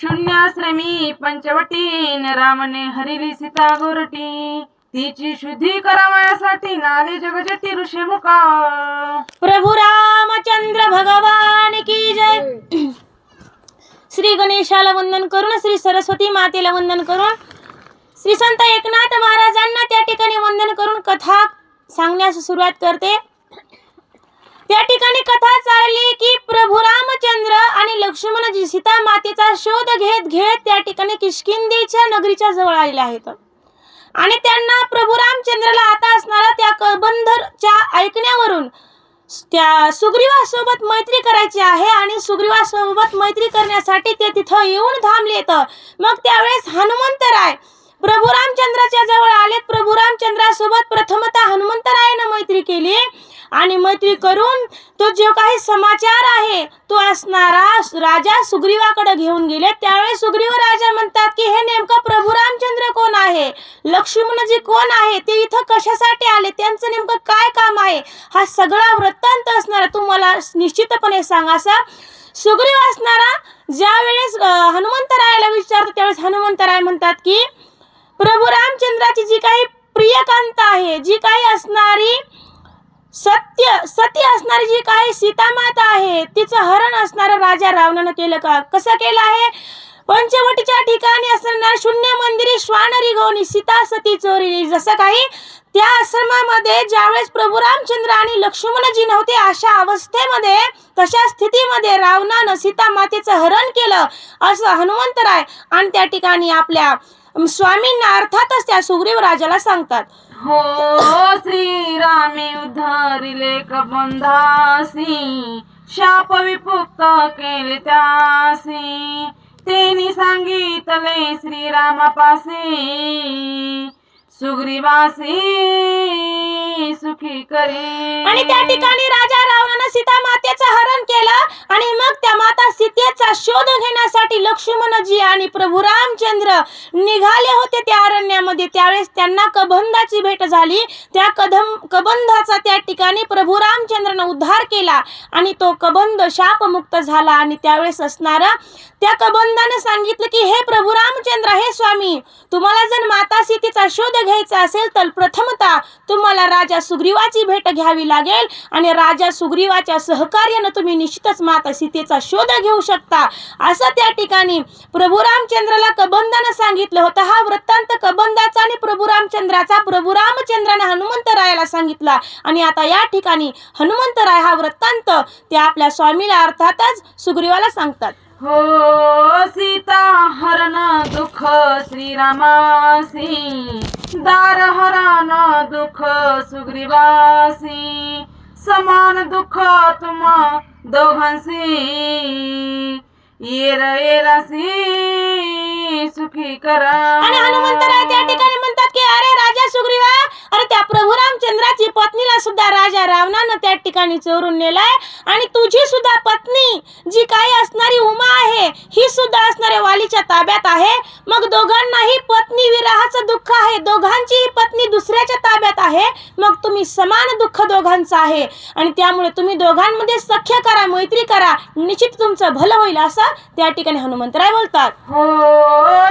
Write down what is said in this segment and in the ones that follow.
शून्याश्रमी पंचवटीन रामने हरिली सीता गोरटी तिची शुद्धी करावयासाठी नाले जगजटी ऋषी मुका। प्रभु रामचंद्र भगवान की जय। श्री गणेशाला वंदन करून, श्री सरस्वती मातेला वंदन करून, श्री संत एकनाथ महाराजांना त्या ठिकाणी वंदन करून कथा सांगण्यास सुरुवात करते। त्या ठिकाणी कथा चालली की प्रभू रामचंद्र आणि लक्ष्मणजी सीता मातेचा शोध घेत घेत त्या ठिकाणी किष्किंधेच्या नगरीच्या जवळ आलेले आहेत आणि त्यांना प्रभू रामचंद्राला आता असणारा त्या कबंधरच्या ऐकण्यावरून त्या सुग्रीवासोबत मैत्री करायची आहे आणि सुग्रीवासोबत मैत्री करण्यासाठी ते तिथं येऊन थांबलेत। मग त्यावेळेस हनुमंतराय प्रभू रामचंद्राच्या जवळ आलेत। प्रभू रामचंद्रासोबत प्रथमतः हनुमंतरायाने मैत्री केली आणि मैत्री करून तो जो काही समाचार आहे तो असणारा राजा सुग्रीवाकडे घेऊन गेले। त्यावेळेस सुग्रीव राजा म्हणतात की हे नेमकं प्रभू रामचंद्र कोण आहे, लक्ष्मणजी कोण आहे, ते इथं कशासाठी आले, त्यांचं नेमकं काय काम आहे, हा सगळा वृत्तांत असणारा तू मला निश्चितपणे सांग असा सुग्रीव असणारा ज्यावेळेस हनुमंतरायाला विचारतो त्यावेळेस हनुमंतराय म्हणतात की प्रभू रामचंद्राची जी काही प्रियकांता आहे, जी काही असणारी सती असणारी जी काही सीतामाता आहे तिचं हरण असणारं राजा रावणानं केलं का, कसं केलं आहे। पंचवटीच्या ठिकाणी असणाऱ्या शून्य मंदिरी श्वानरी गौनी सीता सती चोरी, जसं काही त्या आश्रमामध्ये ज्यावेळेस प्रभू रामचंद्र आणि लक्ष्मणजी नव्हते अशा अवस्थेमध्ये तशा स्थितीमध्ये रावणानं सीता मातेचं हरण केलं असं हनुमंतराय आणि त्या ठिकाणी आपल्या स्वामींना अर्थातच त्या सुग्रीव राजाला सांगतात। हो श्रीरामे उद्धरिले कबंधासी शाप विमुक्त केले त्यासी तेनी सांगितले श्रीरामापासी सुग्रीवासी सुखी करे। आणि त्या ठिकाणी राजा रावणानं सीता मातेचं हरण केलं आणि मग त्या माता सीतेचा शोध घेण्यासाठी लक्ष्मणजी आणि प्रभू रामचंद्र निघाले होते त्या अरण्यामध्ये। त्यावेळेस त्यांना कबंधाची भेट झाली। त्या कबंधाचा त्या ठिकाणी प्रभू रामचंद्रानं उद्धार केला आणि तो कबंध शापमुक्त झाला आणि त्यावेळेस असणारा त्या कबंधाने सांगितलं की हे प्रभू रामचंद्र, हे स्वामी, तुम्हाला जर माता सीतेचा शोध घ्यायचा असेल तर प्रथमतः तुम्हाला राजा सुग्रीवाची भेट घ्यावी लागेल आणि राजा सुग्रीवाच्या सहकार्याने तुम्ही निश्चितच माता सीतेचा शोध घेऊ शकता असं त्या ठिकाणी प्रभू रामचंद्राला कबंधाने सांगितलं होतं। हा वृत्तांत कबंधाचा आणि प्रभू रामचंद्राचा प्रभू रामचंद्राने हनुमंतरायाला सांगितला आणि आता या ठिकाणी हनुमंतराय हा वृत्तांत ते आपल्या स्वामीला अर्थातच सुग्रीवाला सांगतात। हो सीता हरण दुःख श्रीरामासी दार हरण दुःख सुग्रीवासी समान दुःख तुम्हा दोघांसी येरासी सुखी करा। आणि हनुमंतराय त्या ठिकाणी म्हणतात की अरे राजा सुग्रीवा, अरे त्या प्रभू रामचंद्राची पत्नीला सुद्धा राजा रावणानं त्या ठिकाणी चोरून नेलाय आणि तुझी सुद्धा पत्नी जी काही असणारी उमा आहे ही सुद्धा असणाऱ्या वालीच्या ताब्यात आहे। मग दोघांनाही पत्नी विरहाचं दुःख आहे, दोघांचीही पत्नी दुसऱ्याच्या ताब्यात आहे, मग तुम्ही समान दुःख दोघांचं आहे आणि त्यामुळे तुम्ही दोघांमध्ये सख्य करा, मैत्री करा, निश्चित तुमचं भलं होईल असं त्या ठिकाणी हनुमंतराय बोलतात। हो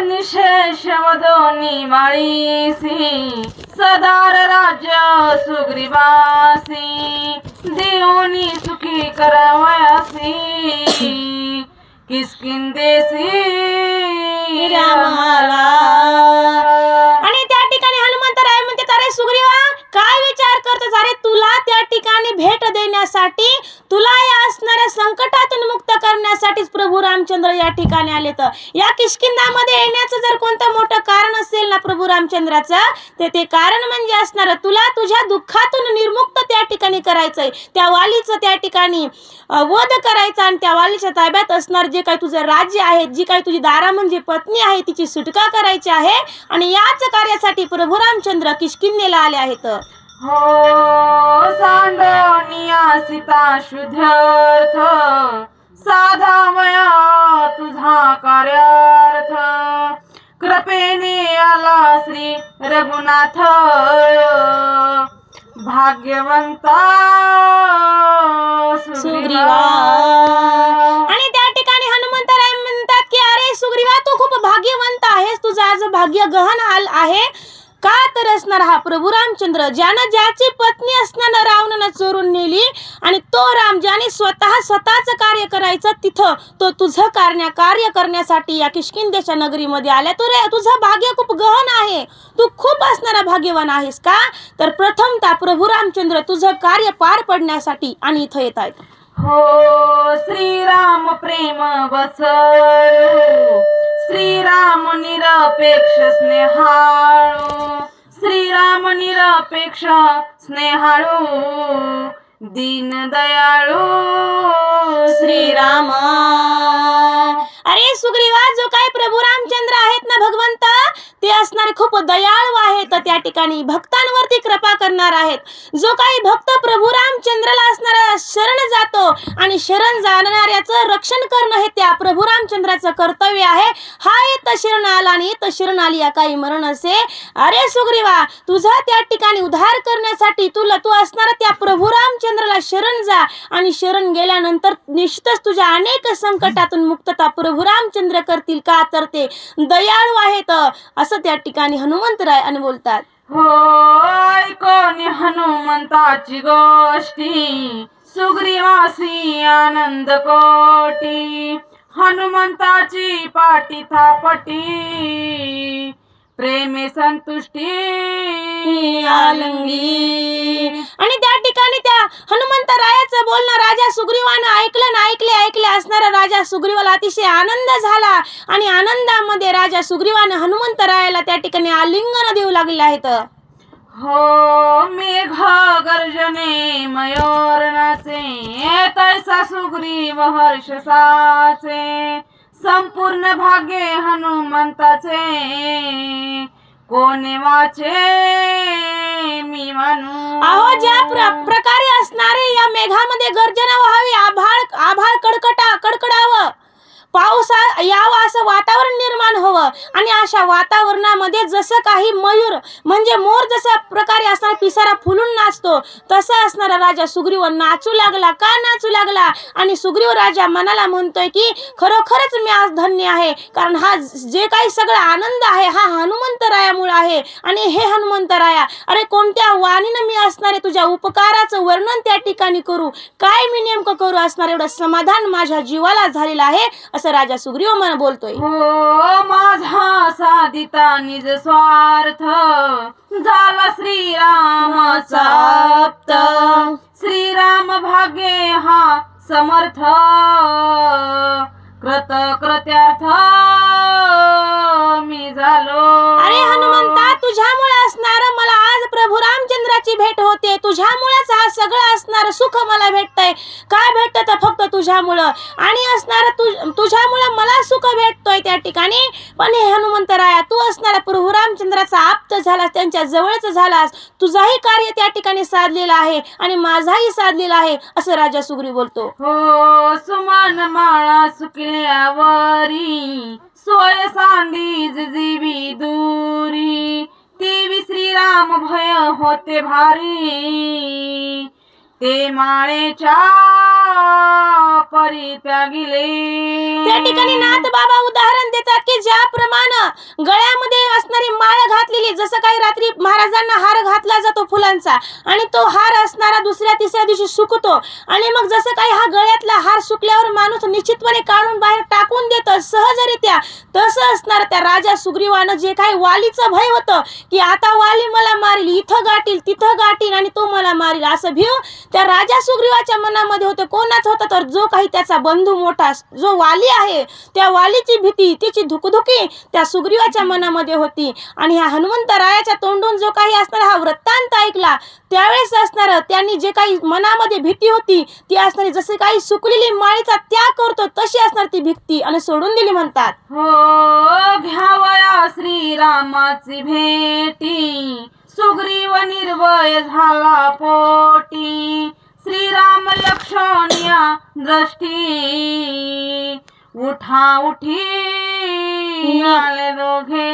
निशेष वदोनी माळीसी सदार राज्य सुग्रीवासी देवनी सुखी करावयासी किष्किंधेसी रामाला। आणि त्या ठिकाणी हनुमंतराय म्हणते अरे सुग्रीवा, काय विचार करतोस, अरे तुला त्या ठिकाणी भेट देण्यासाठी, तुला या असणाऱ्या संकटातून मुक्त करण्यासाठीच प्रभू रामचंद्र या ठिकाणी आले। तर या किष्किंधामध्ये येण्याचं जर कोणतं मोठं कारण असेल ना प्रभू रामचंद्राचं, ते कारण म्हणजे असणार तुला तुझ्या दुःखातून निर्मुक्त त्या ठिकाणी करायचंय, त्या वालीचं त्या ठिकाणी वध करायचा आणि त्या वालीच्या ताब्यात असणार जे काही तुझं राज्य आहे, जी काही तुझी दारा म्हणजे पत्नी आहे तिची सुटका करायची आहे आणि याच कार्यासाठी प्रभू रामचंद्र किष्किंधेला आले आहेत। हो सांडवनिया सीता शुद्धार्थ साधावया तुझा कार्यार्थ कृपेने आला श्री रघुनाथ भाग्यवंता सुग्रीवा। आणि त्या ठिकाणी हनुमंतराय म्हणतात की अरे सुग्रीवा, भाग्य गहन आहे का तर असणार हा प्रभू रामचंद्र, ज्यानं ज्याची पत्नी असताना रावणानं चोरून नेली, आणि तो राम ज्याने स्वतःच कार्य करायचं तिथं तो तुझं कार्य करण्यासाठी या किष्किंधेच्या नगरीमध्ये आल्या. तुझं भाग्य खूप गहन आहे, तू खूप असणारा भाग्यवान आहेस का? तर प्रथमतः प्रभू रामचंद्र तुझं कार्य पार पडण्यासाठी आणि इथं येत आहेत. हो श्रीराम प्रेम वसलो, श्रीराम निरपेक्ष स्नेहाळू, श्रीराम निरपेक्ष स्नेहाळू, दीनदयाळू श्रीराम. अरे सुग्रीवा, जो काही प्रभू रामचंद्र आहेत ना भगवंत, ते असणारे खूप दयाळू आहेत, त्या ठिकाणी भक्तांवरती कृपा करणार आहेत. जो काही भक्त प्रभू रामचंद्राला असणारा शरण जातो आणि शरण जाणाऱ्याचं रक्षण करणं हे त्या प्रभू रामचंद्राचं कर्तव्य आहे. हा येत शरण आला आणि येत शरण आली या काही मरण असे. अरे सुग्रीवा, तुझा त्या ठिकाणी उद्धार करण्यासाठी तू असणारा त्या प्रभू रामचंद्राला शरण जा, आणि शरण गेल्यानंतर निश्चितच तुझ्या अनेक संकटातून मुक्तता प्रभू रामचंद्र करतील, का तर ते दयाळू आहेत, असं त्या ठिकाणी हनुमंतराय आणि बोलतात. हो ऐकोनी हनुमंताची गोष्टी, सुग्रीवासी आनंद कोटी, हनुमंताची पाटी थापटी, प्रेमे संतुष्टी आलंगी. आणि त्या ठिकाणी त्या हनुमंतरायाचं बोलणं राजा सुग्रीवानं ऐकलं ना ऐकले असणारा राजा सुग्रीवाला अतिशय आनंद झाला, आणि आनंदामध्ये राजा सुग्रीवानं हनुमंतरायाला त्या ठिकाणी आलिंगन देऊ लागले आहेत. हो मेघ गर्जने मयूर नाचे, तैसा सुग्रीव हर्ष साचे, संपूर्ण भाग्ये हनुमंताचे, कोणी वाचे मी म्हणू. अहो, ज्या प्रकारे असणारे या मेघामध्ये गर्जना व्हावी, आभाळ कडकडावं, पाऊस यावं, असं वातावरण निर्माण हवं, आणि अशा वातावरणामध्ये जसं काही मयूर म्हणजे मोर जशा प्रकारे असणारा पिसारा फुलून नाचतो, तसा असणारा राजा सुग्रीव नाचू लागला. का नाचू लागला? आणि सुग्रीव राजा मनाला म्हणतोय की खरोखरच मी आज धन्य आहे, कारण हा जे काही सगळा आनंद आहे हा हनुमंतरायामुळे आहे. आणि हे हनुमंतराया, अरे कोणत्या वाणीनं मी असणारे तुझ्या उपकाराचं वर्णन त्या ठिकाणी करू, काय मी नेमकं करू, असणार एवढं समाधान माझ्या जीवाला झालेलं आहे, असं राजा सुग्रीव मन बोलतोय. हो माझा साधिता निज स्वार्थ, झाला श्रीरामाचा आप्त, श्रीराम भाग्ये हा समर्थ, कृत्यार्थ मी झालो. अरे हनुमंता, तुझ्यामुळे असणार मला आज प्रभू रामचंद्राची भेट होते, तुझ्यामुळेच हा सगळं असणार सुख मला भेटतंय. काय भेटतं तर फक्त तुझ्यामुळं, आणि असणार तुझ्यामुळं मला सुख भेटतोय त्या ठिकाणी. पण हे हनुमंतराया, तू असणारा प्रभू रामचंद्राचा आप्त झालास, त्यांच्या जवळच झालास, तुझाही कार्य त्या ठिकाणी साधलेलं आहे आणि माझाही साधलेला आहे, असं राजा सुग्रीव बोलतो. हो सुमान माळा सुकल्यावरी, सोय सांदी जीवी दूरी, तेवी श्रीराम भय होते भारी, ते माळेच्या परित्यागिले. त्या ठिकाणी नाथ बाबा उदाहरण देतात की ज्याप्रमाणे गळ्यामध्ये असणारी माळ घातलेली, जसं काही रात्री महाराजांना हार घातला जातो फुलांचा, आणि तो हार असणारा दुसऱ्या तिसऱ्या दिवशी सुकतो, आणि मग जसं काही हा गळ्यातला हार सुकल्यावर माणूस निश्चितपणे काढून बाहेर टाकून देतो सहजरित्या, तसं असणार त्या राजा सुग्रीवानं जे काही वालीचं भय होतं की आता वाली मला मारील, इथं गाठील तिथं गाठील आणि तो मला मारील, असं भीव त्या राजा सुग्रीवाच्या मनामध्ये होतं. कोणाच होतं तर जो काही त्याचा बंधू मोठा जो वाली आहे, त्या वालीची भीती, त्याची धुकधुकी त्या सुग्रीवाच्या मनामध्ये होती. आणि ह्या हनुमंतरायाच्या तोंडून जो काही असणारा हा वृत्तांत ऐकला, त्यावेळेस असणार त्यांनी जे काही मनामध्ये भीती होती ती असणारी जसे काही सुकलेली माळीचा त्याग करतो तशी असणार ती भीती आणि सोडून दिली म्हणतात. हो घ्यावया श्रीरामाची भेटी, सुग्रीव निर्भय झाला पोटी, श्रीराम लक्षणीय दृष्टी, उठा उठी आले दोघे.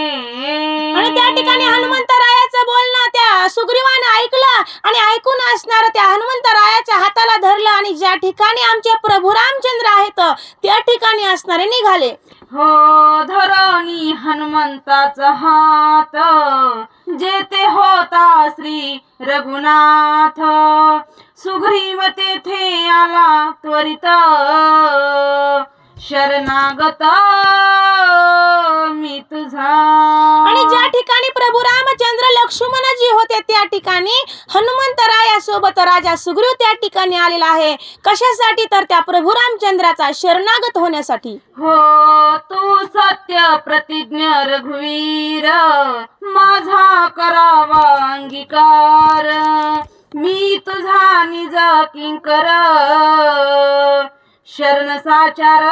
आणि त्या ठिकाणी हनुमंतरायाचं बोलणं त्या सुग्रीवानं ऐकलं, आणि ऐकून असणार त्या हनुमंतरायाच्या हाताला धरलं, आणि ज्या ठिकाणी आमचे प्रभू रामचंद्र आहेत त्या ठिकाणी असणारे निघाले. हो धरणी हनुमंताचा हात, जेथे होता श्री रघुनाथ. सुग्रीव तेथे आला त्वरित, शरणागत मी तुझा. आणि ज्या ठिकाणी प्रभू रामचंद्र लक्ष्मणजी होते त्या ठिकाणी हनुमंतरायासोबत राजा सुग्रीव त्या ठिकाणी आलेला आहे. कशासाठी? तर त्या प्रभू रामचंद्राचा शरणागत होण्यासाठी. हो तू सत्य प्रतिज्ञ रघुवीर, माझा करावा अंगीकार. मी तुझा निज किंकर, शरण साचार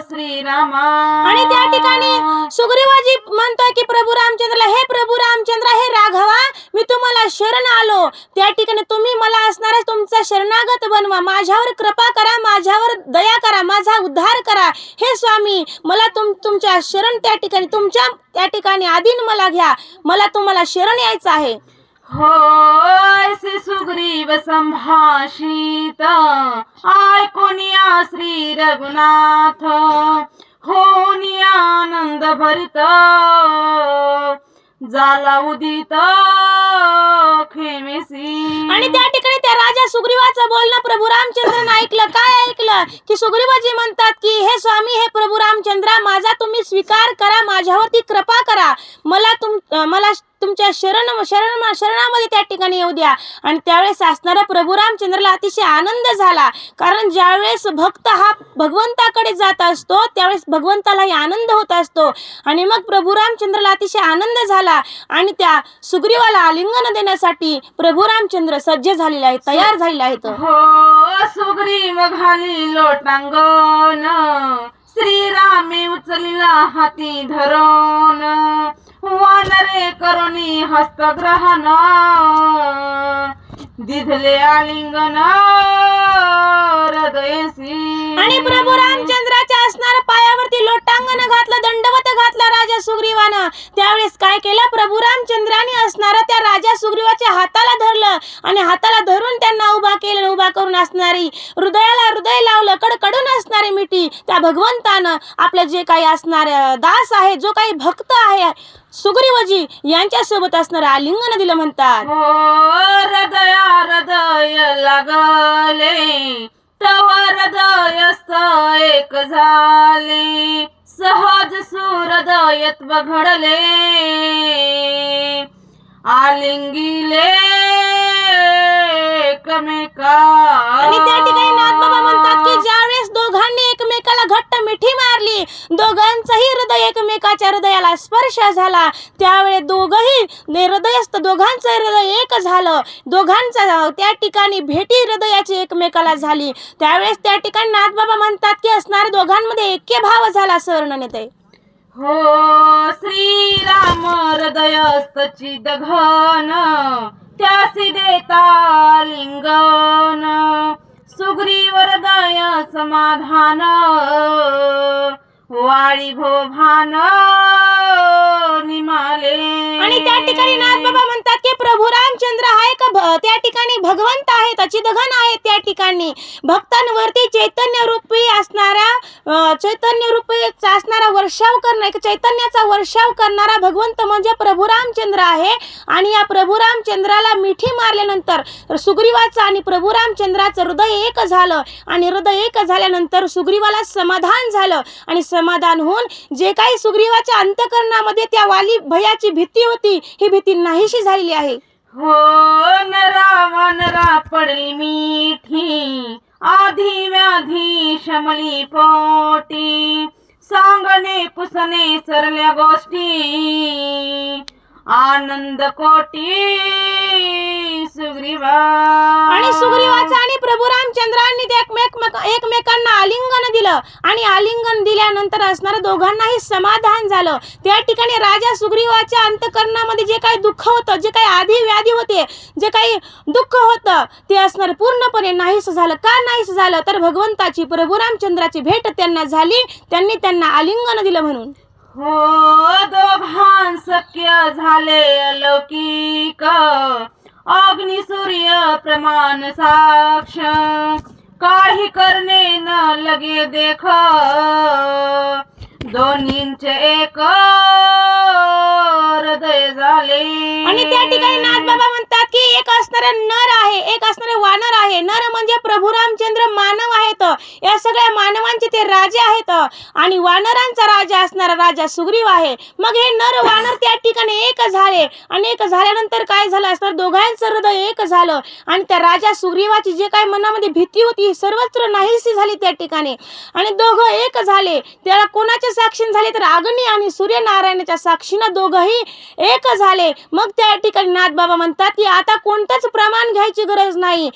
श्रीरामा. आणि त्या ठिकाणी सुग्रीवाजी म्हणतोय की प्रभू रामचंद्रला, हे प्रभू रामचंद्र, हे राघवा, मी तुम्हाला शरण आलो. त्या ठिकाणी तुम्ही मला असणारा तुमचा शरणागत बनवा, माझ्यावर कृपा करा, माझ्यावर दया करा, माझा उद्धार करा. हे स्वामी, मला तुमच्या शरण त्या ठिकाणी तुमच्या त्या ठिकाणी आधीन मला घ्या, मला तुम्हाला शरण यायचं आहे. हो ऐसे सुग्रीव संभाषित, ऐकोनिया श्री रघुनाथ. होनी आनंद भरित, झाला उदित खेमेसी. आणि त्या ठिकाणी त्या राजा सुग्रीवाचं बोलणं प्रभू रामचंद्रानं ऐकलं. काय ऐकलं? की सुग्रीवाजी म्हणतात की हे स्वामी, हे प्रभू रामचंद्रा, माझा तुम्ही स्वीकार करा, माझ्यावरती कृपा करा, मला तुमच्या शरणामध्ये त्या ठिकाणी येऊ द्या. आणि त्यावेळेस असणारा प्रभू रामचंद्राला अतिशय आनंद झाला, कारण ज्यावेळेस भक्त हा भगवंताकडे जात असतो त्यावेळेस भगवंतालाही आनंद होत असतो. आणि मग प्रभू रामचंद्राला अतिशय आनंद झाला आणि त्या सुग्रीवाला आलिंगन देण्यासाठी प्रभू रामचंद्र सज्ज झालेले आहेत, तयार झालेले आहेत. हो सुग्रीव घाली लोटांगण, श्रीरामे उचलिला हाती धरून. वानरे करुणी हस्तग्रहण, दिधले आलिंगन हृदयसी. आणि प्रभू रामचंद्राच्या असणाऱ्या पायावरती लोटांगण घातलं, दंडवत घातला राजा सुग्रीवानं. त्यावेळेस काय केलं? प्रभू रामचंद्राने असणारा त्या राजा सुग्रीवाच्या हाताला धरलं आणि हाताला धरून त्यांना उभा केलं. उभा करून असणारी हृदयाला हृदय लावलं, कडकडून असणारी मिठी त्या भगवंतानं आपलं जे काही असणारे दास आहे, जो काही भक्त आहे सुग्रीवजी, यांच्या सोबत असणारं आलिंगन दिलं म्हणतात. हो हृदया हृदय लागले, तव हृदयस्थ एक झाले. सहज सुहृदयत्व घडले, आलिंगिले एकमेका. आणि त्या ठिकाणी नाथबाबा म्हणतात की ज्यावेळेस दोघांनी एकमेकाला घट्ट मिठी मारली, दोघांचंही हृदय एकमेकाच्या हृदयाला स्पर्श झाला, त्यावेळेस दोघंही हृदयस्थ, दोघांचं हृदय एक झालं. दोघांचं त्या ठिकाणी भेटी हृदयाची एकमेकाला झाली. त्यावेळेस त्या ठिकाणी नाथबाबा म्हणतात की असणाऱ्या दोघांमध्ये ऐक्यभाव झाला, असं वर्णन येते. हो श्रीराम हृदयस्थची दघन, त्यासी देता लिंगन. सुग्रीव हृदय समाधान, वाळी भोभान निमाले. आणि त्या ठिकाणी नाथबाबा म्हणतात की प्रभू रामचंद्र हा एक त्या ठिकाणी भगवंत आहेत, चिदघन आहेत. त्या ठिकाणी भक्तांवरती चैतन्य रूपी असणारा वर्षाव करणारा, एक चैतन्याचा वर्षाव करणारा भगवंत म्हणजे प्रभू रामचंद्र आहे. आणि या प्रभू रामचंद्राला मिठी मारल्यानंतर सुग्रीवाचं आणि प्रभू रामचंद्राचं हृदय एक झालं. आणि हृदय एक झाल्यानंतर सुग्रीवाला समाधान झालं. आणि समाधान होऊन जे काही सुग्रीवाच्या अंतःकरणामध्ये त्या वाली भयाची भीती होती, ही भीती नाहीशी झालेली आहे. हो नरा पडली मिठी, आधी व्याधी शमली पोटी. सांगणे पुसणे सरल्या गोष्टी, आनंद कोटी सुग्रीवा. आणि सुग्रीवाचा आणि प्रभू रामचंद्रांनी ते एकमेकांना आलिंगन दिलं. आणि आलिंगन दिल्यानंतर असणाऱ्या दोघांनाही समाधान झालं. त्या ठिकाणी राजा सुग्रीवाच्या अंतःकरणामध्ये जे काही दुःख होतं, जे काही आधी व्याधी होते, जे काही दुःख होतं, ते असणार पूर्णपणे नाहीस झालं. का नाहीस झालं? तर भगवंताची, प्रभू रामचंद्राची भेट त्यांना झाली, त्यांनी त्यांना आलिंगन दिलं म्हणून. हो दोघां सख्य झाले अलौकिक, अग्नि सूर्य प्रमाण साक्ष. काही करणे न लगे देख, दोन्हींचे एक हृदय झाले. आणि त्या ठिकाणी नाथबाबा म्हणतात की एक असणारा नर आहे, एक असणारे वानर आहे. नर म्हणजे प्रभू रामचंद्र मानव आहेत, या सगळ्या मानवांचे ते राजे आहेत. आणि वानरांचा राजा असणारा राजा सुग्रीव आहे. मग हे नर वानर त्या ठिकाणी एक झाले आणि एक झाल्यानंतर काय झालं असणार, दोघांचं हृदय एक झालं. आणि त्या राजा सुग्रीवाची जे काय मनामध्ये भीती होती सर्वत्र नाहीशी झाली त्या ठिकाणी. आणि दोघं एक झाले. त्याला कोणाच्या साक्षीने झाले तर अग्नी आणि सूर्यनारायणाच्या साक्षीनं दोघंही एक झाले. मग त्या ठिकाणी नाथबाबा म्हणतात की आता कोणतंच प्रमाण घ्यायची गरज नाही.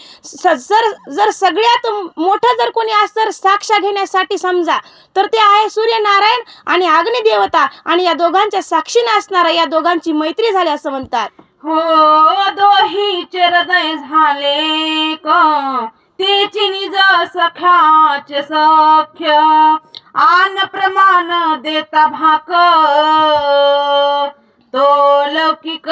जर सगळ्यात मोठं जर कोणी असं साक्षा घेण्यासाठी समजा तर ते आहे सूर्यनारायण आणि अग्निदेवता. आणि या दोघांच्या साक्षीने असणारा या दोघांची मैत्री झाली असं म्हणतात. हो दोहीचे हृदय झाले तेची निज सख्याचे सख्य आन प्रमाण देता भाक तो लौकिक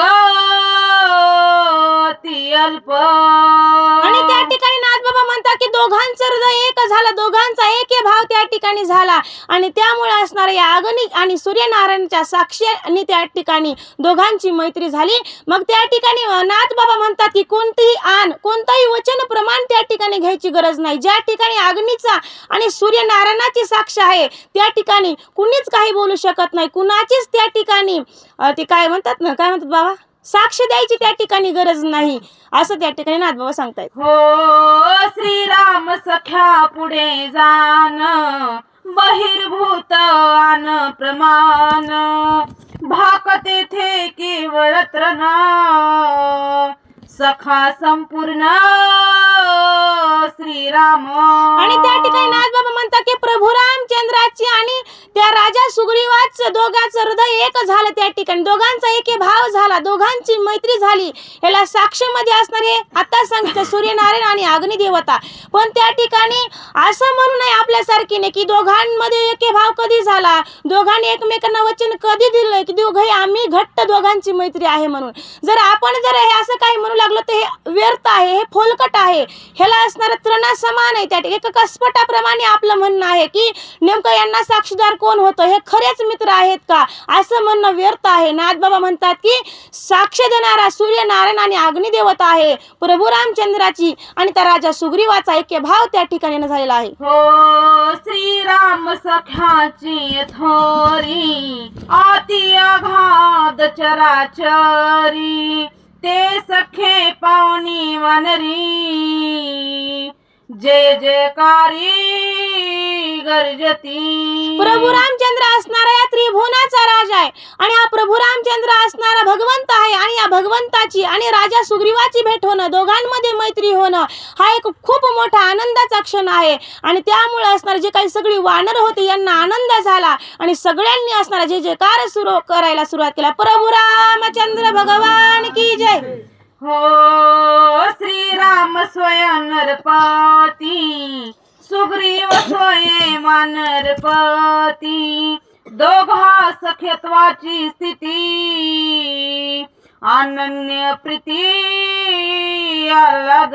ती अल्प. आणि त्या ठिकाणी नाथबाबा म्हणतात की दोघांचं हृदय एक झालं, दोघांचा एक भाव त्या ठिकाणी झाला. आणि त्यामुळे असणाऱ्या या अग्नी आणि सूर्यनारायणाच्या साक्षीने त्या ठिकाणी दोघांची मैत्री झाली. मग त्या ठिकाणी नाथबाबा म्हणतात की कोणतीही आण कोणताही वचन प्रमाण त्या ठिकाणी घ्यायची गरज नाही. ज्या ठिकाणी अग्नीचा आणि सूर्यनारायणाची साक्ष आहे त्या ठिकाणी कुणीच काही बोलू शकत नाही. कुणाचीच त्या ठिकाणी ते काय म्हणतात बाबा, साक्ष द्यायची त्या ठिकाणी गरज नाही असं त्या ठिकाणी नाथबाबा सांगतायत. हो श्रीराम सख्या पुढे जान बहिर्भूत आन प्रमाण भाक तेथे केवळ तृण सखा संपूर्ण श्रीराम. आणि त्या ठिकाणी नाथबाबा म्हणतात की प्रभू रामचंद्राची आणि त्या राजा सुग्रीवाचं दोघांचं हृदय एक झालं. त्या ठिकाणी दोघांचा एक भाव झाला, दोघांची मैत्री झाली. याला साक्षीमध्ये असणारे आता सांगितलं सूर्यनारायण आणि अग्निदेवता. पण त्या ठिकाणी असं म्हणू नये आपल्यासारखीने की दोघांमध्ये एक भाव कधी झाला, दोघांनी एकमेकांना वचन कधी दिलं की दोघे आम्ही घट्ट दोघांची मैत्री आहे म्हणून. जर आपण जर हे असं काही म्हणू लागलो तर हे व्यर्थ आहे, हे फोलकट आहे. ह्याला असणारं तृणा समान आहे. त्या एक कसपटाप्रमाणे आपलं म्हणणं आहे की नेमकं यांना साक्षीदार कोण होतं, हे खरेच मित्र आहेत का, असं म्हणणं व्यर्थ आहे. नाथबाबा म्हणतात की साक्ष देणारा सूर्यनारायण आणि अग्निदेवता आहे प्रभू रामचंद्राची आणि त्या राजा सुग्रीवाचा ऐक्य भाव त्या ठिकाणी झालेला आहे. हो श्रीराम सख्याची थोरी अति अगाध चराचरी ते सखे पावनी वानरी जय जयकारी गर्जती. प्रभू रामचंद्र असणारा या त्रिभुवनाचा राजा आहे आणि हा प्रभू रामचंद्र असणारा भगवंत आहे. आणि या भगवंताची आणि राजा सुग्रीवाची भेट होणं, दोघांमध्ये मैत्री होणं हा एक खूप मोठा आनंदाचा क्षण आहे. आणि त्यामुळे असणारे जे काही सगळी वानर होते यांना आनंद झाला आणि सगळ्यांनी असणारा जय जयकार सुरू करायला सुरुवात केला. प्रभू रामचंद्र भगवान की जय. हो श्रीराम स्वयं नरपती सुग्रीव स्वयं वानरपती दोघा सख्यत्वाची स्थिती अनन्य प्रीती आल्हाद.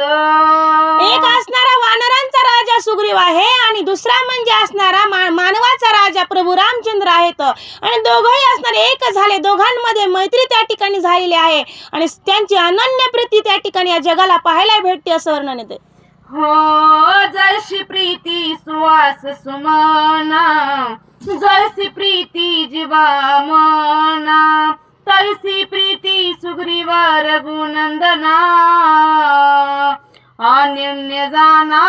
एक असणारा वानरांचा राजा सुग्रीव आहे आणि दुसरा म्हणजे असणारा मानवाचा राजा प्रभू रामचंद्र आहेत. आणि दोघंही असणारे एक झाले, दोघांमध्ये मैत्री त्या ठिकाणी झालेली आहे आणि त्यांची अनन्य प्रीती त्या ठिकाणी या जगाला पाहायला भेटते असं वर्णन येते. हो जैशी प्रीती सुवास सुमना जैसी प्रीती जीवा मना तैसी प्रीती सुग्रीव रघुनंदना अनन्य जाना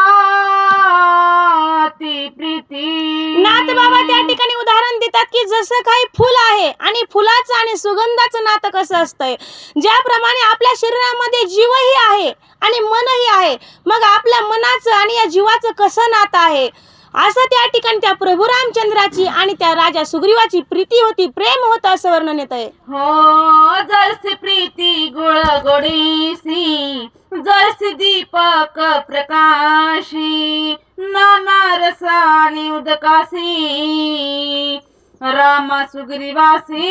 ती प्रीती. नाथबाबा त्या ठिकाणी उदाहरण देतात की जसं काही फुल आहे आणि फुलाचं आणि सुगंधाचं नातं कसं असतंय, ज्याप्रमाणे आपल्या शरीरामध्ये जीवही आहे आणि मनही आहे, मग आपल्या मनाचं आणि या जीवाचं कसं नातं आहे असं त्या ठिकाणी त्या प्रभू रामचंद्राची आणि त्या राजा सुग्रीवाची प्रीती होती, प्रेम होतं असं वर्णन येत आहे. हो जैसी प्रीती गुळ गोडीसी जैसी दीपक प्रकाशी नाना रसानी उदकासी रामा सुग्रीवासी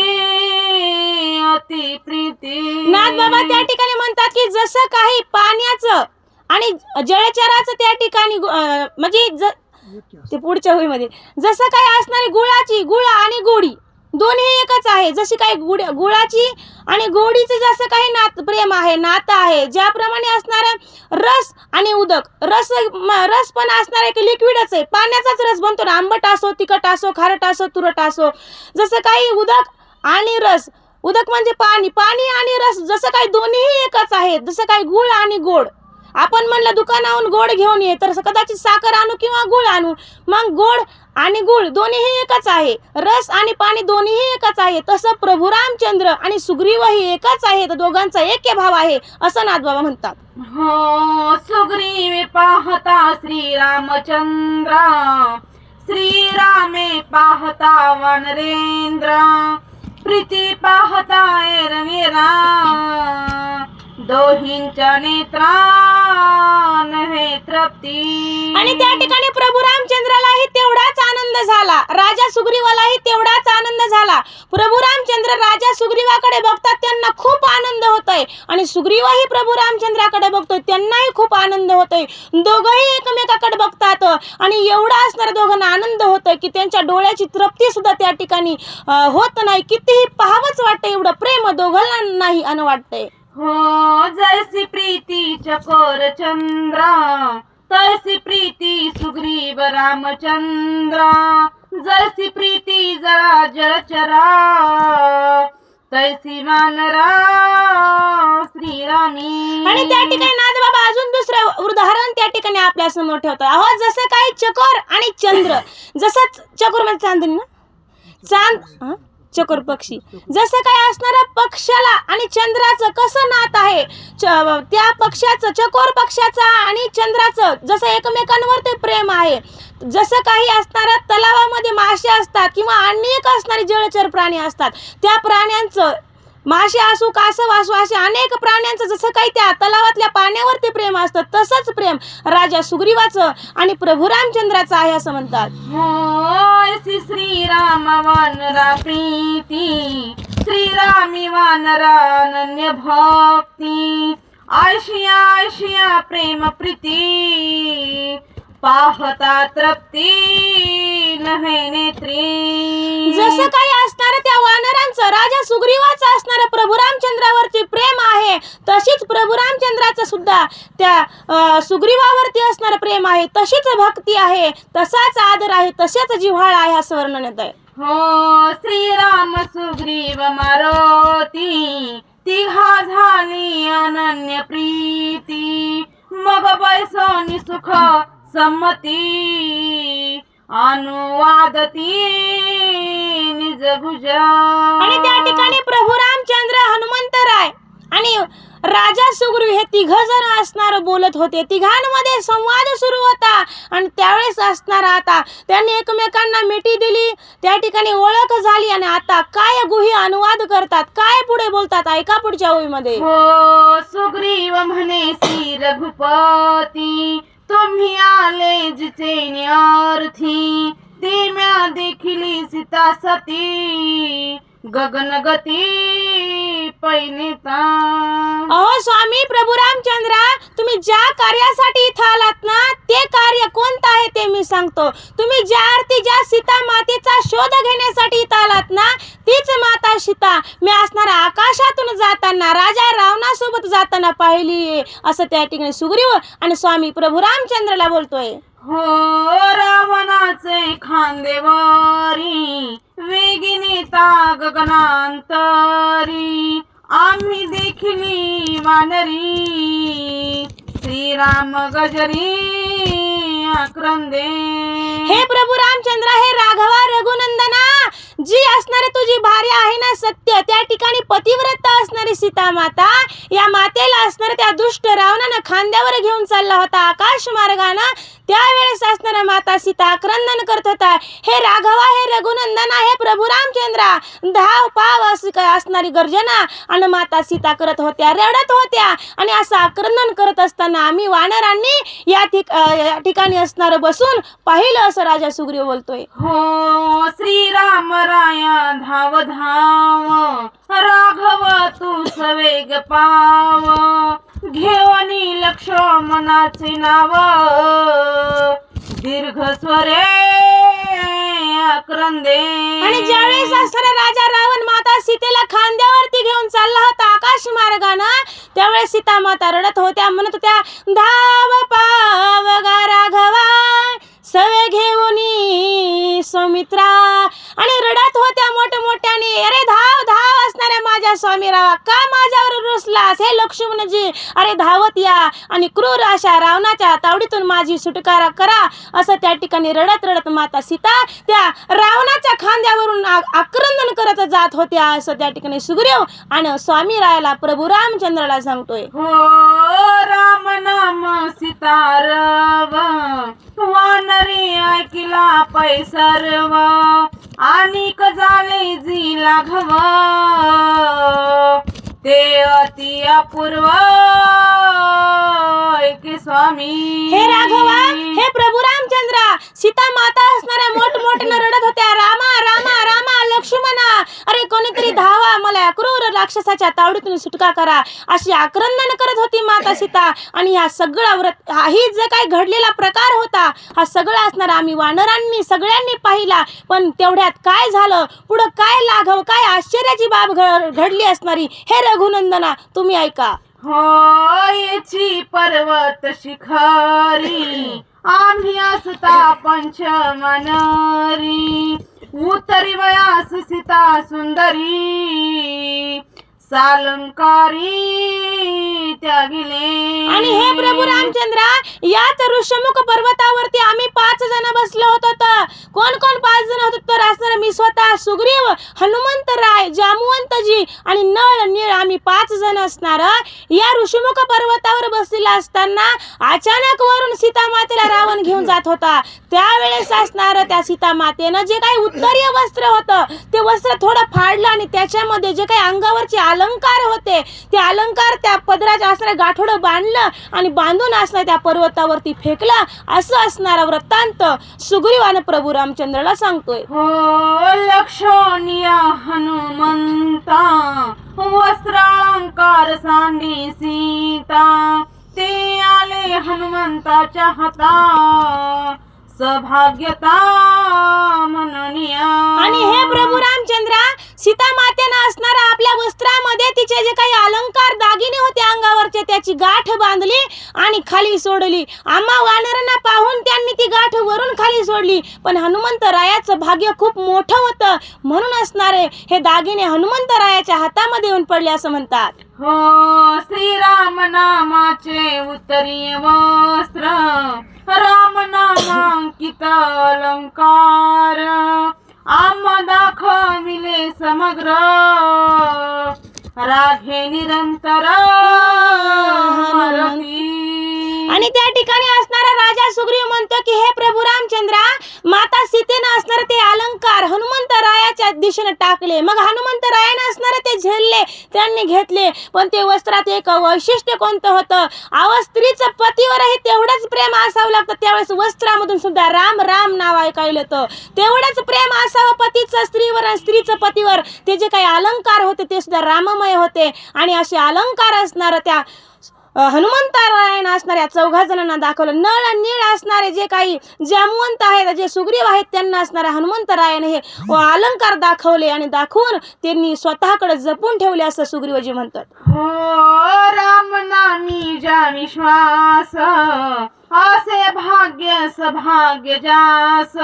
अति प्रीती. नाथबाबा त्या ठिकाणी म्हणतात की जसं काही पाण्याचं आणि जलचराचं त्या ठिकाणी म्हणजे ते पुढच्या होळीमध्ये जसं काही असणारी गुळ दोन्ही एकच आहे. जशी काही गुळाची आणि गोडीचे जसं काही प्रेम आहे, नातं आहे, ज्याप्रमाणे असणारं रस आणि उदक, रस पण असणार एक लिक्विडच आहे, पाण्याचाच रस बनतो ना, आंबट असो, तिखट असो, खारट असो, तुरट असो. जसं काही उदक आणि रस, उदक म्हणजे पाणी, पाणी आणि रस जसं काही दोन्हीही एकच आहेत. जसं काही गुळ आणि गोड, आपण म्हणलं दुकानाहून गोड घेऊन ये तर कदाचित साखर आणू किंवा गुळ आणू, मग गोड आणि गुळ दोन्हीही एकच आहे. रस आणि पाणी दोन्हीही एकच आहे. तसं प्रभू रामचंद्र आणि सुग्रीवही एकच आहे, तर दोघांचा एक भाव आहे असं नाथबाबा म्हणतात. हो सुग्रीवे पाहता श्रीरामचंद्र, श्रीरामे पाहता वानरेंद्र, प्रीती पाहता एरवीरा, दोहींच्या नेत्रा नव्हे तृप्ती. आणि त्या ठिकाणी प्रभू रामचंद्रालाही तेवढाच आनंद झाला, राजा सुग्रीवालाही तेवढाच आनंद झाला. प्रभू रामचंद्र राजा सुग्रीवाकडे बघतात, त्यांना खूप आनंद होतोय, आणि सुग्रीवही प्रभू रामचंद्राकडे बघतोय, त्यांनाही खूप आनंद होतोय. दोघंही एकमेकाकडे बघतात आणि एवढा असणारा दोघांना आनंद होतोय की त्यांच्या डोळ्याची तृप्ती सुद्धा त्या ठिकाणी होत नाही. कितीही पाहावंच वाटतंय, एवढं प्रेम दोघांनाही अन वाटतंय. हो जैसी प्रीती चकोर चंद्र, तैसी प्रीती सुग्रीव रामचंद्र, जैसी प्रीती जळा जळचरा, तैसी वानरा श्रीरामी. आणि त्या ठिकाणी नाथबाबा अजून दुसरं उदाहरण त्या ठिकाणी आपल्या समोर ठेवतात. अहो जसं काही चकोर आणि चंद्र, जसं चकोर म्हणजे चांदणी ना, चांद चकोर पक्षी, जसं काय असणाऱ्या पक्षाला आणि चंद्राचं कसं नात आहे, त्या पक्षाचं, चकोर पक्षाचं आणि चंद्राचं जसं एकमेकांवर ते प्रेम आहे. जसं काही असणाऱ्या तलावामध्ये मासे असतात किंवा अनेक असणारे जलचर प्राणी असतात, त्या प्राण्यांचं, मासे असू, कासव असू, असे अनेक प्राण्यांचं जसं काही त्या तलावातल्या पाण्यावरती प्रेम असतं, तसंच प्रेम राजा सुग्रीवाचं आणि प्रभू रामचंद्राचं आहे असं म्हणतात. हो श्रीराम वानरा प्रीती, श्रीरामी वानरा अनन्य भक्ती, आशिया आशिया प्रेम प्रीती, पाहता तृप्ती नव्हे नेत्री. जसं काही असणारं त्या वानरांचं, राजा सुग्रीवाचं असणारं प्रभू रामचंद्रावरती प्रेम आहे, तशीच प्रभू रामचंद्राचं सुद्धा त्या सुग्रीवावरती असणारं प्रेम आहे, तशीच भक्ती आहे, तसाच आदर आहे, तसेच जिव्हाळा आहे असं वर्णन येत आहे. हो श्रीराम सुग्रीव मारुती, तिघा झाली अनन्य प्रीती, मग बैसोनी सुख संमती, अनुवादती निज भुज. आणि त्या ठिकाणी प्रभू रामचंद्र, हनुमंतराय आणि राजा सुग्रीव हे तिघ जण असणार बोलत होते. तिघांमध्ये संवाद सुरू होता आणि त्यावेळेस असणार आता त्यांनी एकमेकांना मिठी दिली, त्या ठिकाणी ओळख झाली आणि आता काय गुही अनुवाद करतात, काय पुढे बोलतात ऐका पुढच्या ओळीमध्ये. हो सुग्रीव म्हणे श्री रघुपती, तुम्ही आले जिचे न्यार्थी, ते म्या देखिली सीता सती, गगनगती पैनेता. अहो स्वामी प्रभू रामचंद्रा, तुम्ही ज्या कार्यासाठी इथं आलात ना, ते कार्य कोणतं आहे ते मी सांगतो. तुम्ही ज्या अर्थी ज्या सीता मातेचा शोध घेण्यासाठी इथं आलात ना, तीच माता सीता मी असणारा आकाशातून जाताना राजा रावणासोबत जाताना पाहिली असं त्या ठिकाणी सुग्रीव आणि स्वामी प्रभू रामचंद्राला बोलतोय. हो रावणाचे खांदेवरी, वेगिनी ता गगनांतरी, आम्ही देखिली वानरी, श्रीराम गजरी आक्रंदे. हे प्रभू रामचंद्र, हे राघवा रघुनंदना, जी असणारी तुझी भार्या आहे ना सत्य, त्या ठिकाणी पतिव्रता असणारी सीता माता, या मातेला असणाऱ्या त्या दुष्ट रावणानं खांद्यावर घेऊन चालला होता आकाश मार्गानं, त्यावेळेस असणारा माता सीता आक्रंदन करत होता. हे राघवा, हे रघुनंदना, हे प्रभू रामचंद्रा, धाव पाव असणारी गर्जना आणि माता सीता करत होत्या, रडत होत्या. आणि असं आक्रंदन करत असताना आम्ही वानरांनी या ठिकाणी असणार बसून पाहिलं असं राजा सुग्रीव बोलतोय. हो श्रीराम राया धाव धाव, राघव तू सवेग पाव, घेवनी लक्ष्मणाचे नाव, दीर्घ स्वरे आक्रंदे. आणि ज्यावेळेस त्यावेळेस असणारा राजा रावण माता सीतेला खांद्यावरती घेऊन चालला होता आकाश मार्गानं. त्यावेळेस सीता माता रडत होत्या, म्हणत होत्या, धाव पावगा राघवा सवे घेऊनी सौमित्रा. आणि रडत होत्या मोठमोठ्याने, अरे धाव धाव असणाऱ्या माझ्या स्वामी रावा, का माझ्यावर रुसलास हे लक्ष्मणजी, अरे धावत या आणि क्रूर अशा रावणाच्या तावडीतून माझी सुटका करा. असं त्या ठिकाणी रडत रडत माता सीता त्या रावणाच्या खांद्यावरून आक्रंदन करत जात होत्या, असं त्या ठिकाणी सुग्रीव आणि स्वामी रायाला प्रभू रामचंद्राला सांगतोय. हो राम नाम सीतारव वानरी ऐकिला पैसरव आणिक झाले जी लाघव ते अति अपूर्व की स्वामी. हे राघवा, हे प्रभू रामचंद्रा, सीता माता असणाऱ्या मोठमोठ्यानं रडत होत्या, रामा रामा रामा लक्ष्मणा, अरे कोणीतरी धावा, मला क्रूर राक्षसाच्या तावडीतून सुटका करा, अशी आक्रंदन करत होती माता सीता. आणि हा सगळा ही जे काही घडलेला प्रकार होता, हा सगळा असणारा आम्ही वानरांनी सगळ्यांनी पाहिला. पण तेवढ्यात काय झालं, पुढं काय लाघव, काय आश्चर्याची बाब घडली असणारी, हे रघुनंदना तुम्ही ऐका. हो याची पर्वत शिखरी आम्ही असता पंचमानरी उत्तरी वयास सीता सुंदरी सालंकारी त्यागिले. आणि हे प्रभू रामचंद्रा, याच ऋषमुख पर्वतावरती आम्ही 5 जण बसलो होतो. तर कोण कोण 5 जण होतो, तर असणार मी स्वतः, सुग्रीव, हनुमंतराय, जामवंतजी आणि नळ नीळ, आम्ही 5 जण असणार. या ऋषमुख पर्वतावर बसलेला असताना अचानक वरून सीता मातेला रावण घेऊन जात होता. त्यावेळेस असणार त्या सीता मातेनं जे काही उत्तरीय वस्त्र होतं ते वस्त्र थोडं फाडलं आणि त्याच्यामध्ये जे काही अंगावरचे अलंकार होते ते अलंकार त्या पदराच्या असणाऱ्या गाठोडं बांधलं आणि बांधून असणाऱ्या त्या पर्वतावरती फेकला. असं असणारा वृत्तांत सुग्रीवानं प्रभू रामचंद्राला सांगतोय. हो लक्षणीय हनुमंता वस्त्रालंकार सांडी सीता ते आले हनुमंताच्या हाता सौभाग्यता मननिया. आणि हे प्रभू रामचंद्रा, सीता मातेनं असणारा आपल्या वस्त्रामध्ये तिचे जे काही अलंकार दागिने होते अंगावरचे त्याची गाठ बांधली आणि खाली सोडली. आम्हा वानरांना पाहून त्यांनी ती गाठ वरून खाली सोडली. पण हनुमंतरायाचं भाग्य खूप मोठं होतं, म्हणून असणारे हे दागिने हनुमंतरायाच्या हातामध्ये येऊन पडले असं म्हणतात. हो श्रीराम नामाचे उत्तरीय वस्त्र राम नामांकित अलंकार आम्हा दाखविले समग्र राधे निरंतर आणि त्या ठिकाणी असणारा राजा सुग्रीव म्हणतो की हे प्रभू रामचंद्रा, माता सीतेनं असणारे ते अलंकार हनुमंतरायाच्या दिशेने टाकले. मग हनुमंतरायानं असणारे ते झेलले, त्यांनी घेतले. पण ते वस्त्रात एक वैशिष्ट्य कोणतं होतं, स्त्रीचं पतीवरही तेवढंच प्रेम असावं लागतं. त्यावेळेस वस्त्रामधून सुद्धा राम राम नाव ऐकायला येतं. तेवढंच प्रेम असावं पतीचं स्त्रीवर आणि स्त्रीचं पतीवर. ते जे काही अलंकार होते ते सुद्धा राममय होते. आणि असे अलंकार असणारं त्या हनुमंतरायानं असणाऱ्या 4 जणांना दाखवलं. नळ आणि नीळ असणारे जे काही जामवंत आहेत, जे सुग्रीव आहेत, त्यांना असणाऱ्या हनुमंतरायाने हे अलंकार दाखवले आणि दाखवून त्यांनी स्वतःकडे जपून ठेवले असं सुग्रीवजी म्हणतात. हो राम नामी जा विश्वास असे भाग्य सभाग्य जास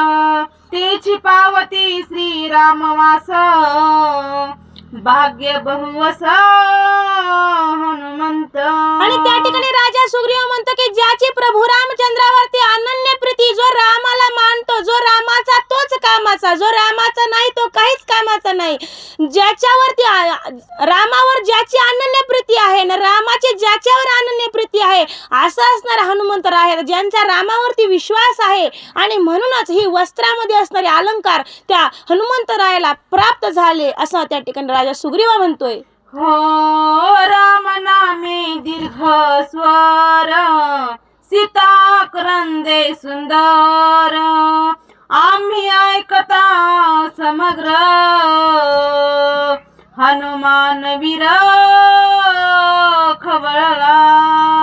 तेची पावती श्रीरामवास भाग्य बहुवस हनुमंत. आणि त्या ठिकाणी राजा सुग्रीव म्हणतो की ज्याची प्रभू रामचंद्रावरती अनन्य प्रीती, जो रामाला मानतो, जो रामाचा तोच कामाचा, जो रामाचा नाही तो काहीच कामाचा नाही, ज्याच्यावरती रामावर ज्याची अनन्य प्रीती आहे ना, रामाची ज्याच्यावर अनन्य प्रीती आहे, असं असणारा हनुमंत आहे ज्यांचा रामावरती विश्वास आहे. आणि म्हणूनच ही वस्त्रामध्ये असणारे अलंकार त्या हनुमंतरायाला प्राप्त झाले असं त्या ठिकाणी राजा सुग्रीव म्हणतोय. हो राम नामे दीर्घ स्वर सीता क्रंदे सुंदर आम्ही ऐकता समग्र हनुमान वीर खवळला.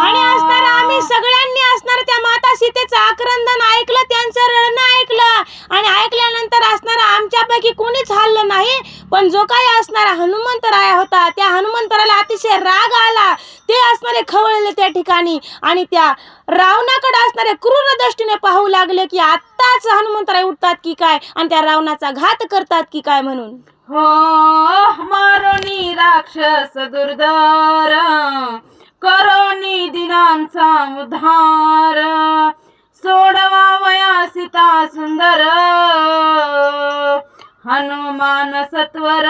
आणि असणारा आम्ही सगळ्यांनी असणार त्या माता सीतेचं आक्रंदन ऐकलं, त्यांचं रडणं ऐकलं आणि ऐकल्यानंतर असणारा आमच्यापैकी कोणीच हललं नाही. पण जो काही असणारा हनुमंतराया होता, त्या हनुमंतराला अतिशय राग आला. ते असणारे खवळले त्या ठिकाणी आणि त्या रावणाकडे असणारे क्रूर दृष्टीने पाहू लागले की आत्ताच हनुमंतराय उठतात की काय आणि त्या रावणाचा घात करतात की काय म्हणून. हो मारोनी राक्षस दुर्धर, करोनी दिनांचा उद्धार, सोडवावया सीता सुंदर, हनुमान सत्वर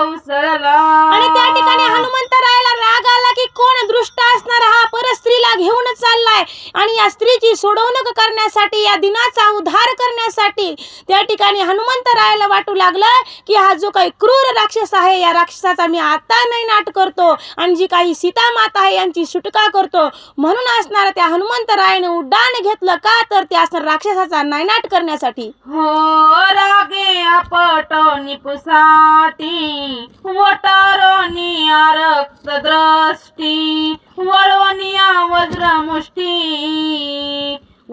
उसळला. आणि त्या ठिकाणी हनुमंतरायाला राग आला की कोण दृष्ट असणारा हा परस्त्रीला घेऊन चाललाय आणि या स्त्रीची सोडवणूक करण्यासाठी, या दिनाचा उद्धार करण्यासाठी त्या ठिकाणी हनुमंतरायाला वाटू लागलं की हा जो काही क्रूर राक्षस आहे, या राक्षसाचा मी आता नैनाट करतो आणि जी काही सीता माता आहे यांची सुटका करतो. म्हणून असणारा त्या हनुमंतरायाने उड्डाण घेतलं का तर त्या राक्षसाचा नैनाट करण्यासाठी. हो रागे आपटोनी पुसाटी, वटारोनी आरक्त दृष्टी, वळवनिया वज्रमुष्टी,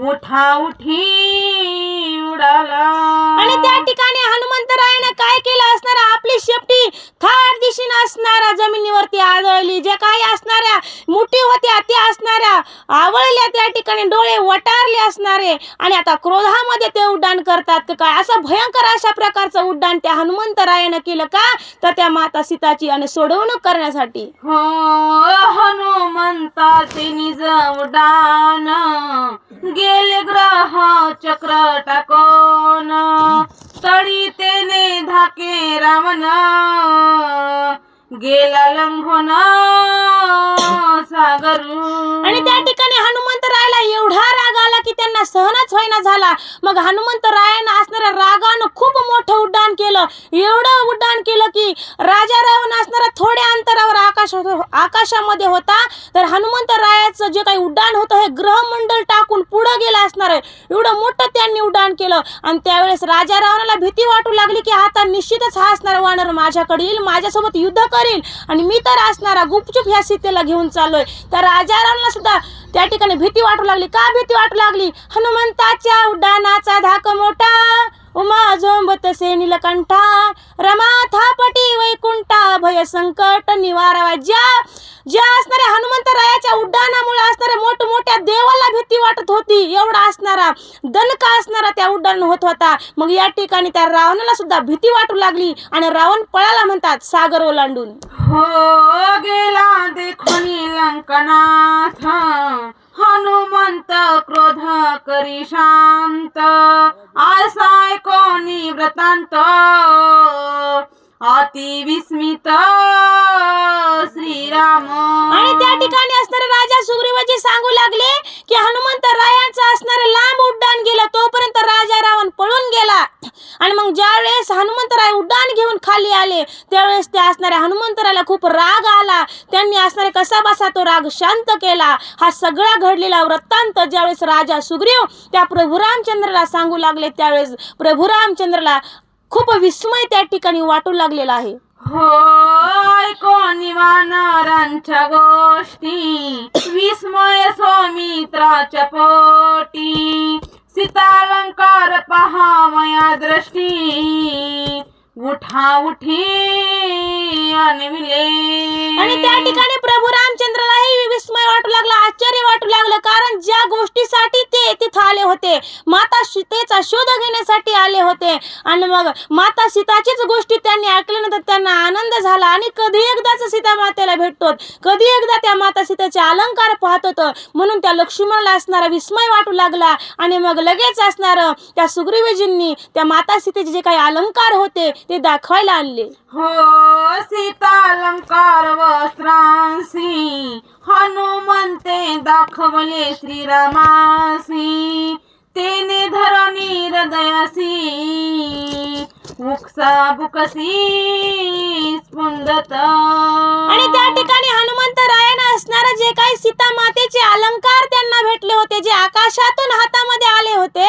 उठा उठी उडाला. आणि त्या ठिकाणी हनुमंतरायाने काय केलं असणार, आपली शेपटी थाट दिशेने असणाऱ्या जमिनीवरती आदळली. जे काही असणाऱ्या मुठी होत्या त्या असणाऱ्या आवळल्या, त्या ठिकाणी डोळे वटारले असणारे आणि आता क्रोधामध्ये ते उड्डाण करतात काय. असं भयंकर अशा प्रकारचं उड्डाण त्या हनुमंतरायाने केलं का तर त्या माता सीताची आणि सोडवणूक करण्यासाठी. हो हनुमंताचे निज उड्डाण, गेले ग्रह चक्र टाकोन, तळी तेने धाके रावण, गेला लंघोन सागरू. आणि त्या ठिकाणी हनुमंतरायाला एवढा राग आला की त्यांना सहनच होईना झाला. मग हनुमंतरायानं असणाऱ्या रागानं खूप मोठं उड्डाण केलं. एवढं उड्डाण केलं की राजा रावण असणारा थोड्या अंतरावर आकाशामध्ये होता, तर हनुमंतरायाचं जे काही उड्डाण होतं हे ग्रहमंडल टाकून पुढं गेलं असणार आहे. एवढं मोठं त्यांनी उड्डाण केलं आणि त्यावेळेस राजा रावणाला भीती वाटू लागली की आता निश्चितच हा असणारा वानर माझ्याकडे येईल, माझ्यासोबत युद्ध करेल आणि मी तर असणारा गुपचूप ह्या सीतेला घेऊन चाललोय. तर राजा रावणाला सुद्धा त्या ठिकाणी भीती वाटू लागली. का भीती वाटू लागली? हनुमंताच्या उड्डाणाचा धाक मोठा, उमा झोंबत से नीलकंठा, रमा थापटी वैकुंठा, भय संकट निवारावा. ज्या असणाऱ्या हनुमंतरायाच्या उड्डाणामुळे असणाऱ्या मोठमोठ्या देवाला भीती वाटत होती, एवढा असणारा दणका असणारा त्या उड्डाण होत होता. मग या ठिकाणी त्या रावणाला सुद्धा भीती वाटू लागली आणि रावण पळाला म्हणतात सागर ओलांडून. हो गेला देखोनी लंकनाथ, हनुमंत क्रोध करी शांत, आसाय कोणी व्रतांत, अति विस्मित श्रीराम. आणि त्या ठिकाणी असणारे राजा सुग्रीवाजी सांगू लागले की हनुमंतरायाचं असणारे लांब उड्डाण गेलं, तोपर्यंत राजा रावण पळून गेला. आणि मग ज्या वेळेस हनुमंतराय उड्डाण घेऊन खाली आले त्यावेळेस त्या असणाऱ्या हनुमंतराला खूप राग आला. त्यांनी असणारे कसा बसा तो राग शांत केला. हा सगळा घडलेला वृत्तांत ज्यावेळेस राजा सुग्रीव त्या प्रभू रामचंद्राला सांगू लागले त्यावेळेस प्रभू रामचंद्राला खूप विस्मय त्या ठिकाणी वाटू लागलेला आहे. हो ऐकोनी वानरांच्या गोष्टी, विस्मय सौमित्राच्या पोटी, सीतालंकार पहावया दृष्टी, उठा उठी अनविले. आणि त्या ठिकाणी प्रभू रामचंद्रालाही विस्मय वाटू लागला, आश्चर्य वाटू लागलं. कारण ज्या गोष्टीसाठी ते तिथं आले होते, माता सीतेचा शोध घेण्यासाठी आले होते आणि मग माता सीताचीच गोष्टी त्यांनी ऐकल्यानंतर त्यांना आनंद झाला. आणि कधी एकदाच सीता मातेला भेटतो, कधी एकदा त्या माता सीतेचे अलंकार पाहत होतं, म्हणून त्या लक्ष्मणाला असणारा विस्मय वाटू लागला. आणि मग लगेच असणार त्या सुग्रीवजींनी त्या माता सीतेचे जे काही अलंकार होते ते दाखवायला आणले. हो सीतालंकार वस्त्रांसी, हनुमंते दाखवले श्रीरामासी, तेने धरणी हृदयासी, मुक्सा बुकसी स्पंदत. आणि त्या ठिकाणी हनुमंतरायाने असणारे जे काही सीता मातेचे अलंकार त्यांना भेटले होते, जे आकाशातून हातामध्ये आले होते,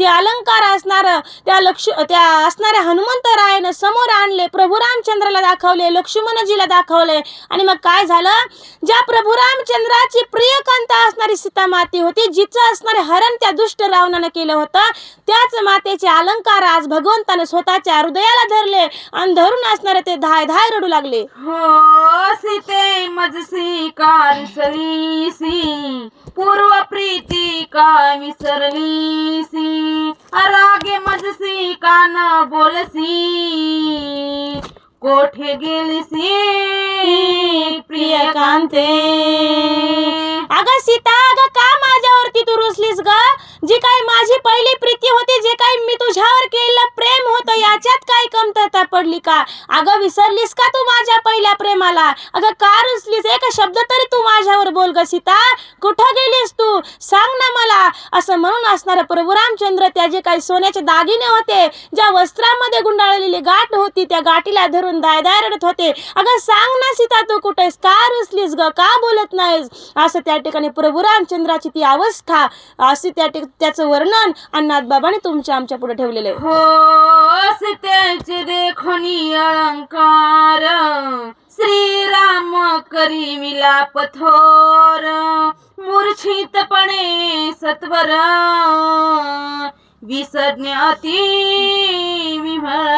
ते अलंकार असणार त्या असणाऱ्या हनुमंतरायानं समोर आणले, प्रभू रामचंद्राला दाखवले, लक्ष्मणजीला दाखवले. आणि मग काय झालं, ज्या प्रभू रामचंद्राची प्रिय कांता असणारी सीता माती होती, जिचं असणारे हरण त्या दुष्ट रावणानं केलं होतं, त्याच मातेचे अलंकार आज भगवंताने स्वतःच्या हृदयाला धरले आणि धरून असणारे ते धाय धाय रडू लागले. हो सीते मजसी कारसलीसी, पूर्व प्रीती का विसरलीसी, रागे मजसी का न बोलसी, कोठे गेलीसी प्रिय कांते. अगं सीता, अगं का माझ्यावरती तू रुसलीस ग? जी काही माझी पहिली प्रीती होती, जे काही मी तुझ्यावर केलेलं प्रेम होतं, याच्यात काही कमतरता पडली का? अगं विसरलीस का तू माझ्या पहिल्या प्रेमाला? अगं का रुसलीस? एक शब्द तरी तू माझ्यावर बोल ग सीता. कुठं गेलीस तू? सांग ना मला. असं म्हणून असणारं प्रभू रामचंद्र त्या जे काही सोन्याचे दागिने होते, ज्या वस्त्रामध्ये गुंडाळलेली गाठ होती, त्या गाठीला धरून दाय दाय रडत होते. अगं सांग ना सीता, तू कुठेस? का रुसलीस ग? का बोलत नाहीस? असं त्या ठिकाणी प्रभू रामचंद्राची ती अवस्था, अशी त्याचं वर्णन अण्णाथ बाबांनी तुमच्या आमच्या पुढे ठेवलेलं आहे. हो सीतेचे देखोनी अलंकार, श्रीराम करी विलाप थोर, मूर्छितपणे सत्वर, विसरणे अति विभळ.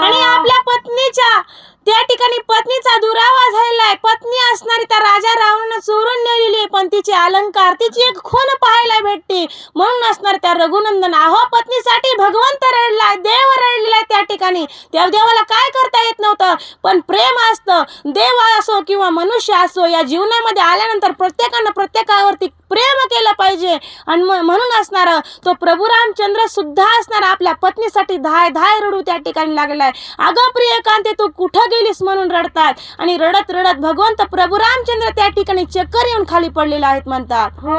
आणि आपल्या पत्नीच्या त्या ठिकाणी पत्नीचा दुरावा झालेला आहे. पत्नी असणारी त्या राजा रावणानं चोरून नेलेली आहे, पण तिचे अलंकार, तिची एक खून पाहायला भेटते. म्हणून असणार त्या रघुनंदन, अहो पत्नीसाठी भगवंत रडलाय, देव रडलेला आहे त्या ठिकाणी. त्या देवाला काय करता येत नव्हतं, पण प्रेम असतं. देव असो किंवा मनुष्य असो, या जीवनामध्ये आल्यानंतर प्रत्येकानं प्रत्येकावरती प्रेम केलं पाहिजे. आणि म्हणून असणार तो प्रभू रामचंद्र सुद्धा असणार आपल्या पत्नीसाठी धाय धाय रडू त्या ठिकाणी लागलाय. अगं प्रियकांते, तू कुठं गेलीस म्हणून रडतात. आणि रडत रडत भगवंत प्रभू रामचंद्र त्या ठिकाणी चक्कर येऊन खाली पडलेले आहेत म्हणतात. हो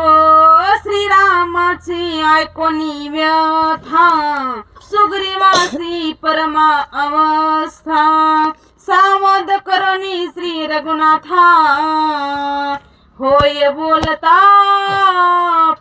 श्रीरामाची ऐकोनी व्यथा, सुग्रीवासी परमा अवस्था, सावध करणी श्री रघुनाथा, होय बोलता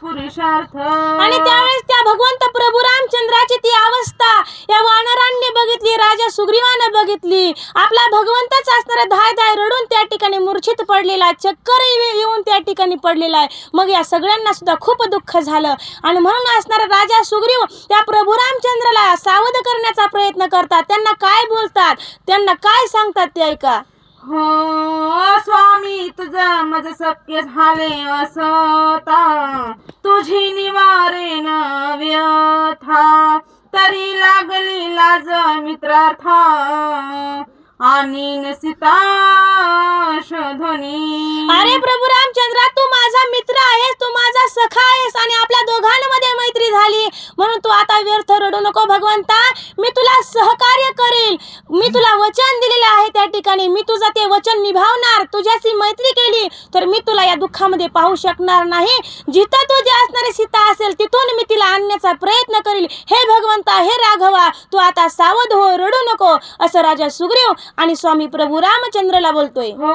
पुरुषार्थ. आणि त्यावेळेस त्या भगवंत प्रभू रामचंद्राची ती अवस्था या वानरांनी बघितली, राजा सुग्रीवानं बघितली. आपला भगवंतच असणारा धाय धाय रडून त्या ठिकाणी मूर्छित पडलेला, चक्कर येऊन त्या ठिकाणी पडलेला आहे. मग या सगळ्यांना सुद्धा खूप दुःख झालं. आणि म्हणून असणारा राजा सुग्रीव त्या प्रभू रामचंद्राला सावध करण्याचा प्रयत्न करतात. त्यांना काय बोलतात, त्यांना काय सांगतात ते ऐका. हो स्वामी, तुझं मज शक्य झाले असता, तुझी निवारेन व्यथा, तरी लागली लाज मित्रार्था, आणि सीता शोधनी. अरे प्रभू रामचंद्रा, तू माझा मित्र आहेस, तू माझा सखा आहेस, आणि आपल्या दोघांमध्ये मैत्री झाली. म्हणून तू आता व्यर्थ रडू नको भगवंता. मी तुला सहकार्य करेल. मी तुला वचन दिलेलं आहे त्या ठिकाणी. मी तुझं ते वचन निभावणार. तुझ्याशी मैत्री केली तर मी तुला या दुःखामध्ये पाहू शकणार नाही. जिथं तुझी असणारी सीता असेल तिथून मी तिला आणण्याचा प्रयत्न करेल. हे भगवंता, हे राघवा, तू आता सावध हो, रडू नको. असं राजा सुग्रीव आणि स्वामी प्रभू रामचंद्रला बोलतोय. हो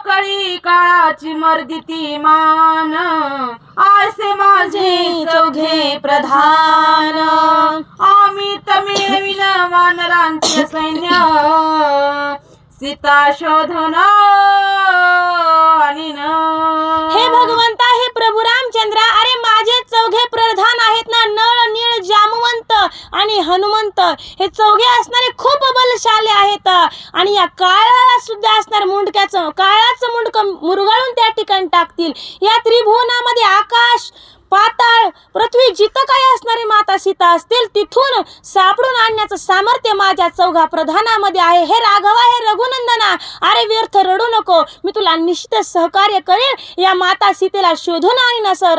कळी काळाची मर्दिती मान, आसे माझे चौघे प्रधान, आम्ही मिळविन वानरांचे सैन्य, सीता शोधन आणीन. हे भगवंता, हे प्रभू रामचंद्रा, अरे माझे चौघे प्रधान आहेत ना, नळ, नीळ, जामवंत आणि हनुमंत, हे चौघे असणारे खूप बलशाली आहेत. आणि या काळाला सुद्धा असणार मुंडक्याचं, काळाचं मुंडकं मुरगाळून त्या ठिकाणी टाकतील. या त्रिभुवनामध्ये आकाश, पाताळ, पृथ्वी, जिथं काही असणारी माता सीता असतील तिथून सापडून आणण्याचं सामर्थ्य माझ्या चौघा प्रधानामध्ये आहे. हे राघवा, हे रघुनंदना, अरे व्यर्थ रडू नको. मी तुला निश्चित सहकार्य करेल. या माता सीतेला शोधून आणीन, असं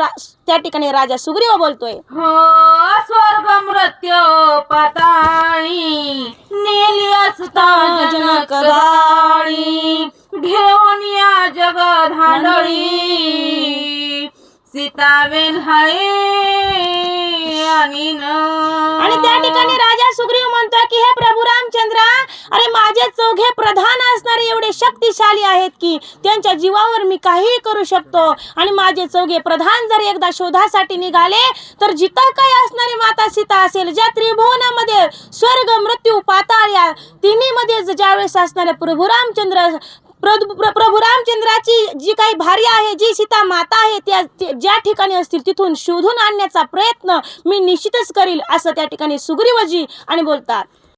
त्या ठिकाणी राजा सुग्रीव बोलतोय. हो स्वर्ग मृत्यू पाताळी, नेली असता जनक गाळी, घेऊन या जग धांडळी, सीता वेल्हाळे आणीन. आणि त्या ठिकाणी राजा सुग्रीव म्हणतो की हे प्रभू रामचंद्रा, अरे माझे चौघे प्रधान असणारे एवढे शक्त शक्तिशाली आहेत की त्यांच्या जीवावर मी काहीही करू शकतो. आणि माझे चौघे प्रधान जर एकदा शोधासाठी निघाले तर जिथं काही असणारी माता सीता असेल, ज्या त्रिभुवनामध्ये स्वर्ग मृत्यू पाताळ या तिन्ही मध्ये ज्यावेळेस असणाऱ्या प्रभू रामचंद्राची जी काही भार्या आहे, जी सीता माता आहे, त्या ज्या ठिकाणी असतील तिथून शोधून आणण्याचा प्रयत्न मी निश्चितच करील, असं त्या ठिकाणी सुग्रीवजी आणि बोलतात.